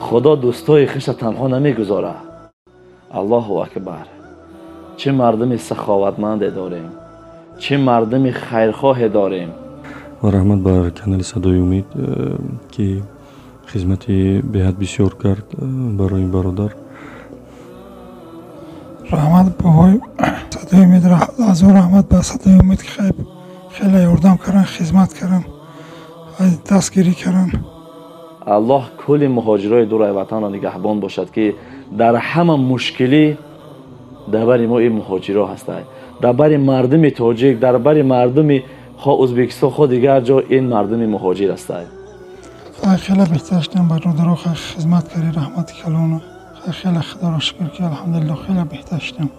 خدا دوستای خویش تنها نمیگذاره. الله اکبر. چه مردم سخاوتمند داریم، چه مردم خیرخواه داریم. و رحمت بر کانال صدای امید که خدمتی بهت بسیار کرد برای این برادر. رحمت بابای صدای امید از رحمت به صدای امید که خیلی یاردم کردن، خدمت کردن، دستگیری کردن. الله کل مهاجرای دور وطن را نگهبان باشد که در همه مشکلی در بر ما این مهاجرا هستند، در بر مردم تاجیک، در بر مردم خواه ازبکستان، خواه دیگر جا این مردم مهاجر هستند. خیلی بهتر شدم برادرها، خدمت کردی رحمت کلانو. خیلی خدا را شکر که الحمدلله خیلی بهتر شدم.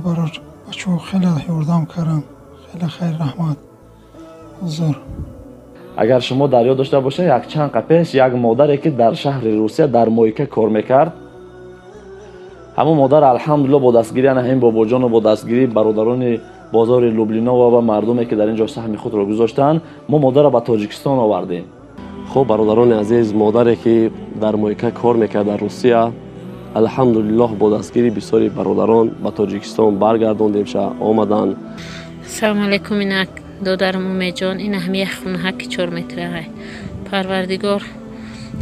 برای بچه‌ها خیلی یاردم کردم. خیلی خیر رحمت حضور. اگر شما در یاد داشته باشید یک چند قپش یک مادری که در شهر روسیه در مویکه کار میکرد، همون مادر الحمدلله با دستگیری همین باباجان و با دستگیری برادران بازار لوبلینا و مردمی که در اینجا سهم خود را گذاشتن، ما مادر را به تاجیکستان آوردیم. خب برادران عزیز، مادری که در مویکه کار میکرد در روسیه، الحمدلله با دستگیری بسیاری برادران به تاجیکستان برگرداندیم شد آمدن. سلام علیکم. اینک دادرم اومی جان، این همیه خونه که 4 متره های پروردگار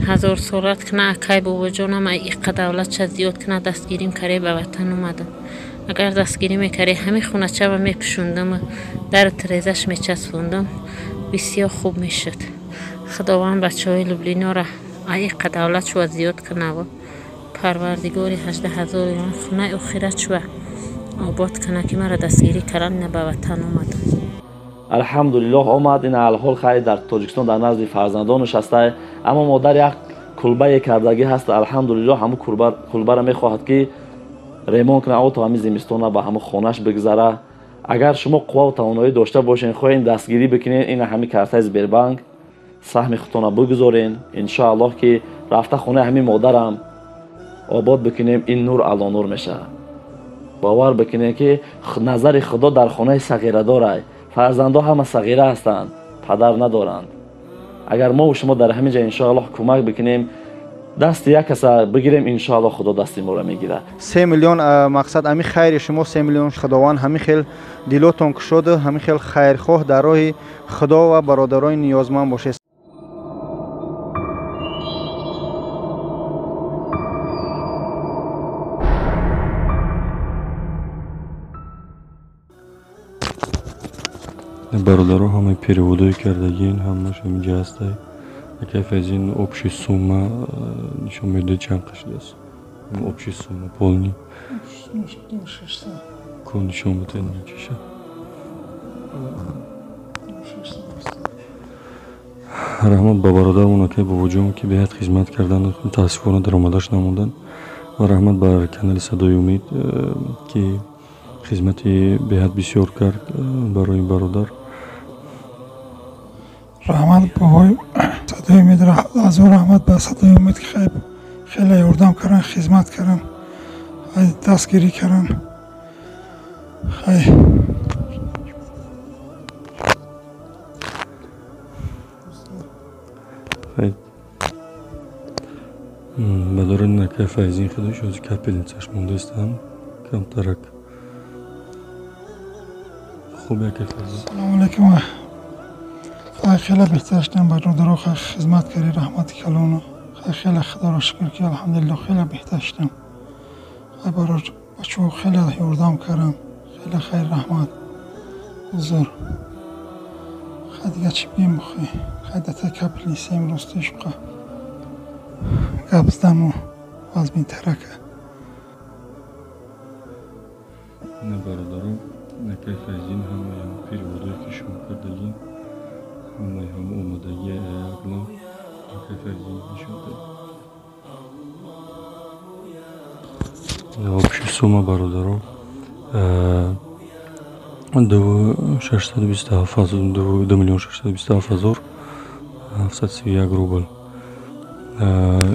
هزار سالت کنه. اکای بابا جانم ایقا دولت چه زیاد کنه دستگیریم کره به وطن اومدم. اگر دستگیری میکره همین خونه چه و میپشوندم در تریزش میچسبوندم بسیار خوب میشد. خداوند بچه های لوبلینا را ایقا دولت شو زیاد کنه و پروردگاری 18,000 خونه اخیرت شو آباد کنه که مرا دستگیری کردن نه به وطن اومدم. الحمدلله آمد. این الحال خیلی در تاجیکستان در نزد فرزندانش است، اما مادر یک کلبه کردگی هست. الحمدلله همون کلبه را میخواهد که ریمون کنه او تا همین زمستان به همون خونش بگذره. اگر شما قوا و توانایی داشته باشین خواهین دستگیری بکنین، این همین کارت سبربانک سهم خودتون بگذارین، ان شاء الله که رفته خونه همین مادرم آباد بکنیم. این نور علی نور میشه. باور بکنین که نظر خدا در خانه صغیره داره. فرزندها همه صغیره هستند، پدر ندارند. اگر ما و شما در همین جا ان شاء الله کمک بکنیم، دست یک کس بگیریم، ان شاء الله خدا دست ما را میگیره. 3 میلیون مقصد همین خیر شما 3 میلیون خداوند همین خیل دلتون کشوده، همین خیل خیرخواه در راه خدا و برادرای نیازمند باشه. برادرها همه переводای کردگین همش اینجا هسته. یکی از این общая сумма ничего میده چند قشد است. общая сумма полный. Кончим вот это ничего. رحمت با برادرمون که با وجود که بهت خدمت کردن متاسفانه درآمدش نموندن. و رحمت بر کانال صدای امید که خدمتی بهت بسیار کرد برای این برادر. رحمت بابای صدای امید از رحمت به صدای امید که خیلی یاردم کردن، خدمت کردن، دستگیری کردن. بدارن نکه فایزین خودش از کپلینسش مونده استم کم ترک. خوب یکی فایزین. سلام علیکم. خیلی بهتر شدم برادرها، خدمت کردی رحمت کلانو. خیلی خدا را شکر که الحمدلله خیلی بهتر شدم. برای بچه‌ها خیلی یاردم کردم. خیلی خیر رحمت حضور. خیلی دیگه چی بگیم بخوای. خیلی تا کپل نیست امروز تشقه. قبضدم و از بین ترکه. نه برادرم نکه فایزین همه переводای که شما کردگین همه هم اومدگی اقلا نکه فایزین نشده. общая сумма برادرم 2,627,731 روبل.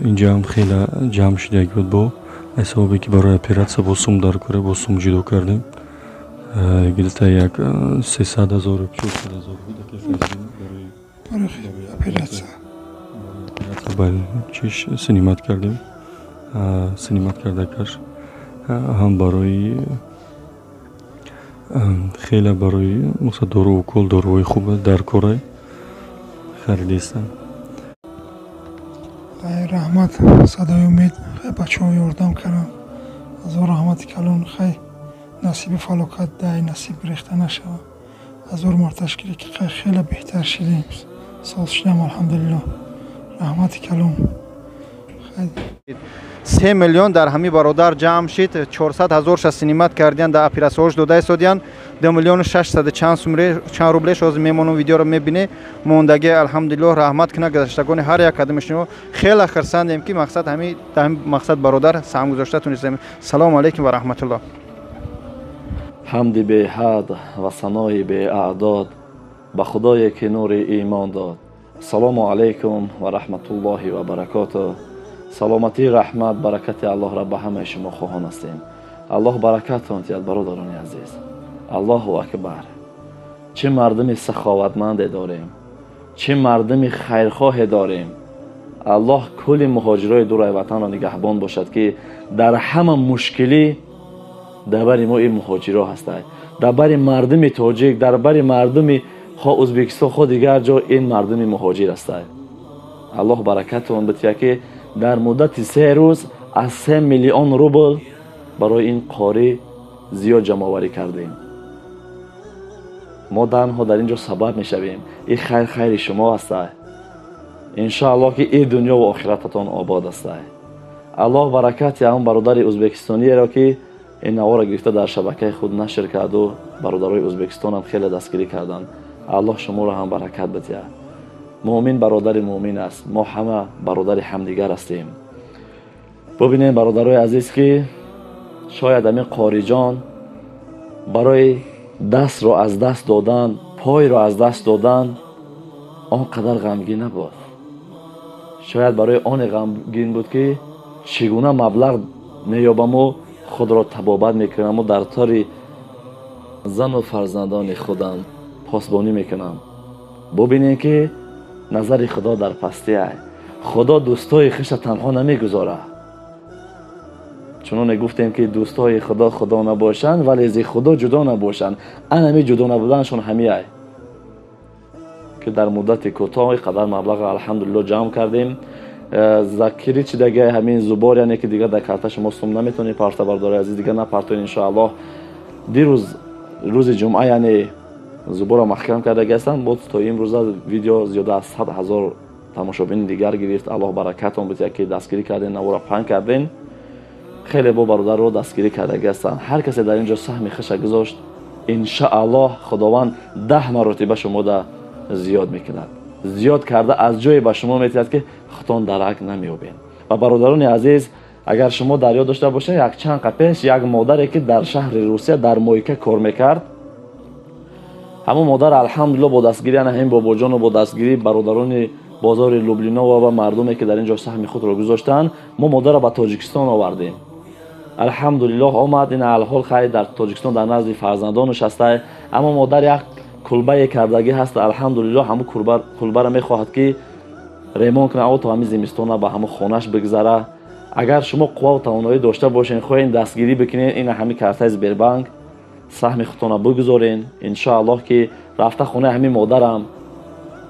اینجا هم خیلی جمع شده بود با حسابی که برای اپراتسیا با سوم در کره با سوم جدا کردیم. گلتا یک 300,000 400,000 بود که فایزین برای اپراتسیا баъд чиш синимат кардем. Синимат кардакаш ҳам барои хеле барои мақсад дору укол доруҳои хуб дар кора харидистам. раҳмат садои умед бачаҳо ёрдам карданд. ҳазор раҳмати калон. хай насиби фалокат дай насиб рехта нашава. ҳазор марта шукре ки хеле беҳтар шидем. соз шудам алҳамдулиллоҳ. раҳмати калон. 3 миллион дар ҳами бародар ҷамъ шид. 400 ҳазорша синимат кардиян дар операсияҳош дода истодиян. 2 миллиону 600 чанд рублеш ҳозир мемонам видеоро мебинед. мондаги алҳамдулиллоҳ раҳмат кина гузаштагони ҳар як қадамашино. хеле хирсандем ки мақсад ҳами мақсад бародар саҳм гузошта тунистем. салому алайкум ва раҳматуллоҳ. ҳамди беҳад ва санои беаъдод ба худое ки нури имон дод. салому алайкум ва раҳматуллоҳи ва баракотуҳ. саломатӣ раҳмат баракати аллоҳро ба ҳамаи шумо хоҳон ҳастем. аллоҳ баракатон диҳад бародарони азиз. аллоҳу акбар. чӣ мардуми саховатманде дорем, чӣ мардуми хайрхоҳе дорем. аллоҳ кулли муҳоҷирои дурай ватанро нигаҳбон бошад ки дар ҳама мушкилӣ дар бари мо ин муҳоҷиро ҳастад. дар бари мардуми тоҷик, дар бари мардуми хо ӯзбекистон, хо дигар ҷо ин мардуми муҳоҷир ҳастад. аллоҳ баракатон бития ки дар муддати 3 рӯз аз 3 миллион рубл барои ин қори зиёд ҷамъоварӣ кардем. мо танҳо дар ин ҷо сабаб мешавем. ин хайр хайри шумо ҳастад. иншоаллоҳ ки ин дунё ва охирататон обод ҳастад. аллоҳ баракати ҳамон бародари ӯзбекистониеро ки ин навора гирифта дар шабакаи худ нашр карду бародарои ӯзбекистонам хеле дастгирӣ карданд. аллоҳ шуморо ҳам баракат бидиҳад. муъмин бародари муъмин аст. мо ҳама бародари ҳамдигар ҳастем. бубинем бародарои азиз ки шояд ҳамин қориҷон барои дастро аз даст додан, пойро аз даст додан он қадар ғамгин набуд. шояд барои оне ғамгин буд ки чӣ гуна маблағ меёбаму худро табобат мекунаму дар тори зану фарзандони худам посбонӣ мекунам. бубинем ки назари худо дар пастӣ аст. худо дӯстои хиша танҳо намегузорад. чуноне гуфтем ки дӯстои худо худо набошанд вале зи худо ҷудо набошанд. ан ҳами ҷудо набуданашон ҳами ай ки дар муддати кӯтоҳи қадар маблағро алҳамдулиллоҳ ҷамъ кардем. закирӣ чи дагар ҳамин зубор яъне ки дигар дар карта шумо сум наметавонед парта бардори азиз дигар напартоед иншоаллоҳ. дирӯз рӯзи ҷумъа яъне зубора маҳкам кардаги ҳастам. боз то имрӯза видео зиёда аз 100 ҳазор тамошобини дигар гирифт. аллоҳ баракатон бития ки дастгирӣ карден, навора паҳн карден. хеле бо бародарро дастгирӣ кардаги ҳастанд. ҳар касе дар ин ҷо саҳми хиша гузошт. иншоаллоҳ худованд 10 маротиба шумода зиёд мекунад. зиёд карда аз ҷое ба шумо метиҳад ки хутон дарак намеёбед. ва бародарони азиз, агар шумо дар ёд дошта бошед, як чанд қа пеш як модаре ки дар шаҳри русия дар мойка кор мекард, ҳамон модар алҳамдулиллоҳ бо дастгирӣ ҳамин бобоҷону бо дастгирӣ бародарони бозори Люблино ва мардуме ки дар ин ҷо саҳми худро гузоштанд, мо модарро ба Тоҷикистон овардем. алҳамдулиллоҳ омад. ин алҳол хайр дар Тоҷикистон дар назди фарзандонаш ҳастад. аммо модар як кулбае кардагӣ ҳаст. алҳамдулиллоҳ ҳамун кулбаро мехоҳад ки ремонт кунад, то ҳамин зимистона ба ҳамун хонаш бигзара. агар шумо қуввату тавоноӣ дошта бошед, хоҳед дастгирӣ бикунед, ин ҳамин картаи Сбербанк саҳми худтонро бигузорен. иншоаллоҳ ки рафта хонаи ҳамин модарам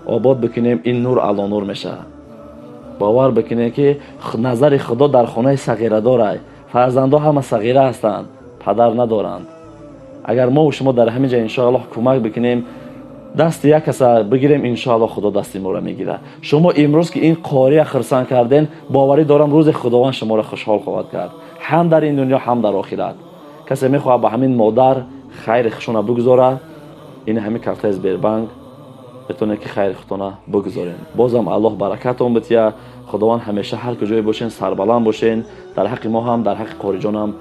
обод бикунем, ин нур ало нур мешавад. бовар бикунем ки назари худо дар хонаи сағира дорад. фарзандо ҳама сағира ҳастанд, падар надоранд. агар мо шумо дар ҳамин ҷа иншоаллоҳ кӯмак бикунем, дасти як каса бигирем, иншоаллоҳ худо дасти моро мегирад. шумо имрӯз ки ин қория хирсан карден, боварӣ дорам рӯзи худованд шуморо хушҳол хоҳад кард, ҳам дар ин дунё ҳам дар охират. касе мехоҳад ба ҳамин модар хайри хушона бигузорад, ин ҳамин картаи Сбербанк бетонед ки хайри худтона бигузоред. бозам аллоҳ баракатон бития. худованд ҳамеша ҳар куҷое бошен, сарбаланд бошен. дар ҳаққи мо ҳам дар ҳаққи қориҷон ҳам